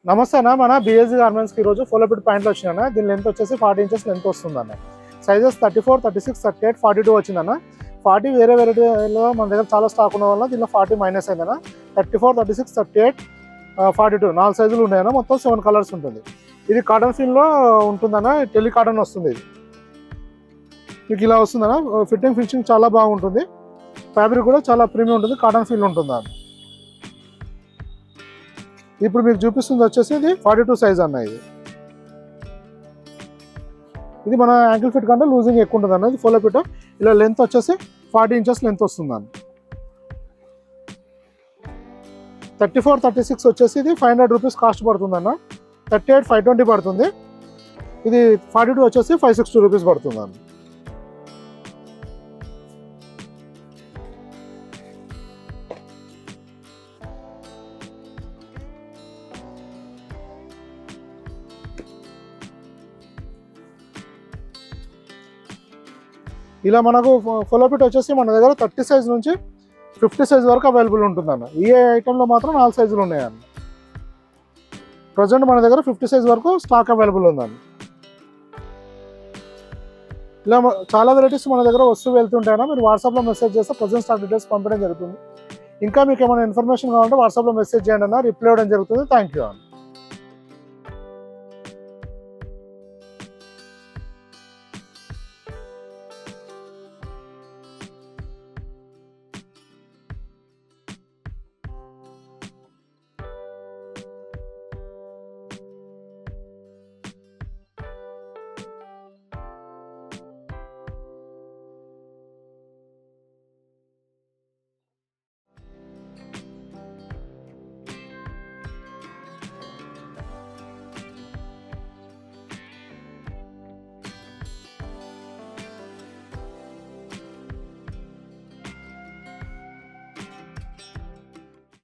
నమస్తే అన్న, మన బిఎస్జీ గార్మెంట్స్కి ఈరోజు ఫోలో ఫిట్ ప్యాంట్లు వచ్చిందన్న. దీని లెంత్ వచ్చేసి 40 ఇంచెస్ లెంత్ వస్తుందన్న. సైజెస్ 34, 36, 38, 42 వచ్చిందన్న. 40 వేరే వెరైటీలో మన దగ్గర చాలా స్టాక్ ఉన్న వల్ల దీనిలో 40 మైనస్ అయిందన్న. 34, 36, 38, 42 4 సైజులు ఉన్నాయన్న. మొత్తం 7 కలర్స్ ఉంటుంది. ఇది కాటన్ ఫీల్లో ఉంటుందన్న, టెలి కాటన్ వస్తుంది. ఇది మీకు ఇలా వస్తుందన్న. ఫిట్టింగ్ చాలా బాగుంటుంది. ఫ్యాబ్రిక్ కూడా చాలా ప్రీమియం ఉంటుంది, కాటన్ ఫీల్ ఉంటుందన్న. ఇప్పుడు మీకు చూపిస్తుంది వచ్చేసి ఇది 42 సైజ్ అన్న. ఇది మన యాంకిల్ ఫిట్ కంటే లూజింగ్ ఎక్కువ ఉంటుంది అన్న. ఇది ఫోలో ఫిట్. ఇలా లెంత్ వచ్చేసి 40 ఇంచెస్ లెంత్ వస్తుంది అన్న. 34, 36 వచ్చేసి ఇది 500 రూపీస్ కాస్ట్ పడుతుంది అన్న. 38, 520 పడుతుంది. ఇది 42 వచ్చేసి 560 రూపీస్ పడుతుంది అన్న. ఇలా మనకు ఫోలో ఫిట్ వచ్చేసి మన దగ్గర 30 సైజ్ నుంచి 50 సైజ్ వరకు అవైలబుల్ ఉంటుందన్న. ఈ ఐటెంలో మాత్రం 4 సైజులు ఉన్నాయన్న. ప్రజెంట్ మన దగ్గర 50 సైజ్ వరకు స్టాక్ అవైలబుల్ ఉందన్న. ఇలా చాలా వెరైటీస్ మన దగ్గర వస్తూ వెళ్తుంటాయన్న. మీరు వాట్సాప్లో మెసేజ్ చేస్తే ప్రజెంట్ స్టాక్ డీటెయిల్స్ పంపడం జరుగుతుంది. ఇంకా మీకు ఏమైనా ఇన్ఫర్మేషన్ కావాలంటే వాట్సాప్లో మెసేజ్ చేయండి అన్న, రిప్లై ఇవ్వడం జరుగుతుంది. థ్యాంక్ యూ అన్న.